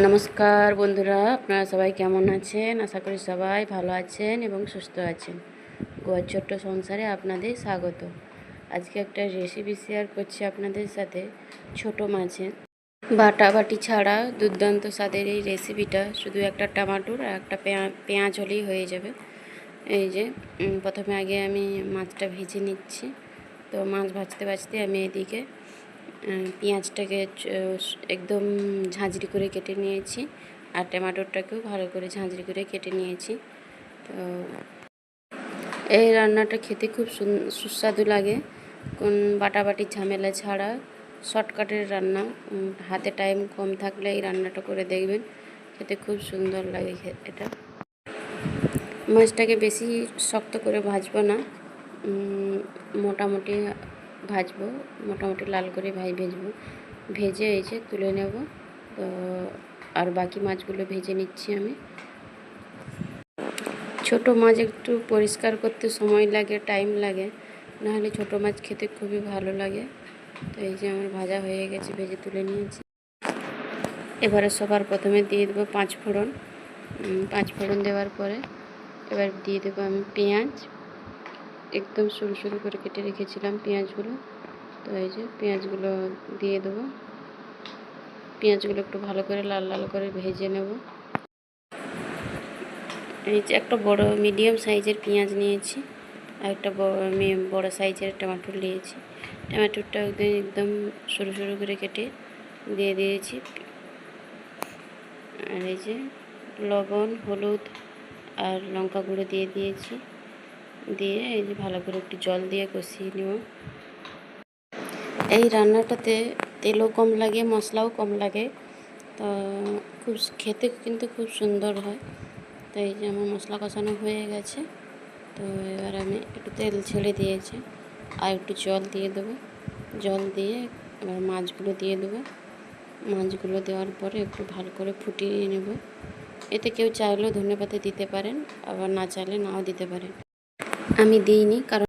নমস্কার বন্ধুরা, আপনারা সবাই কেমন আছেন? আশা করি সবাই ভালো আছেন এবং সুস্থ আছেন। গোয়ার ছোট্ট সংসারে আপনাদের স্বাগত। আজকে একটা রেসিপি শেয়ার করছি আপনাদের সাথে, ছোট মাছের বাটাবাটি ছাড়া দুর্দান্ত স্বাদের এই রেসিপিটা। শুধু একটা টমাটোর আর একটা পেঁয়াজ হলেই হয়ে যাবে। এই যে প্রথমে আগে আমি মাছটা ভেজে নিচ্ছি। তো মাছ ভাজতে ভাজতে আমি এদিকে পেঁয়াজটাকে একদম ঝাঁঝরি করে কেটে নিয়েছি, আর টমেটোটাকেও ভালো করে ঝাঁঝরি করে কেটে নিয়েছি। তো এই রান্নাটা খেতে খুব সুস্বাদু লাগে, কোন বাটাবাটি ঝামেলা ছাড়া শর্টকাটের রান্না। হাতে টাইম কম থাকলে এই রান্নাটা করে দেখবেন, খেতে খুব সুন্দর লাগে এটা। মাছটাকে বেশি শক্ত করে ভাজবো না, মোটামুটি ভাজবো, মোটামুটি লাল করে ভেজবো। ভেজে এই যে তুলে নেব। তো আর বাকি মাছগুলো ভেজে নিচ্ছি আমি। ছোট মাছ একটু পরিষ্কার করতে সময় লাগে, টাইম লাগে, নাহলে ছোট মাছ খেতে খুবই ভালো লাগে। তো এই যে আমার ভাজা হয়ে গেছে, ভেজে তুলে নিয়েছি। এবারে সবার প্রথমে দিয়ে দেবো 5 ফোড়ন। 5 ফোড়ন দেওয়ার পরে এবার দিয়ে দেবো আমি পেঁয়াজ। একদম সরু সরু করে কেটে রেখেছিলাম পেঁয়াজগুলো। তো এই যে পেঁয়াজগুলো দিয়ে দেবো। পেঁয়াজগুলো একটু ভালো করে লাল লাল করে ভেজে নেব। এই যে একটা বড় মিডিয়াম সাইজের পেঁয়াজ নিয়েছি, আর একটা বড় সাইজের টমেটো নিয়েছি। টমেটোটা একদম সরু সরু করে কেটে দিয়ে দিয়েছি। আর এই যে লবণ, হলুদ আর লঙ্কা গুঁড়ো দিয়ে দিয়েছি। দিয়ে এই যে ভালো করে একটু জল দিয়ে কষিয়ে নেব। এই রান্নাটাতে তেলও কম লাগে, মশলাও কম লাগে, তো খুব খেতে কিন্তু খুব সুন্দর হয়। তো এই যে আমার মশলা কষানো হয়ে গেছে। তো এবার আমি একটু তেল ছেড়ে দিয়েছি, আর একটু জল দিয়ে দেবো। জল দিয়ে এবার মাছগুলো দিয়ে দেবো। মাছগুলো দেওয়ার পরে একটু ভালো করে ফুটিয়ে নেব। এতে কেউ চাইলেও ধনেপাতা দিতে পারেন, আবার না চাইলে নাও দিতে পারেন। আমি দিইনি, কারণ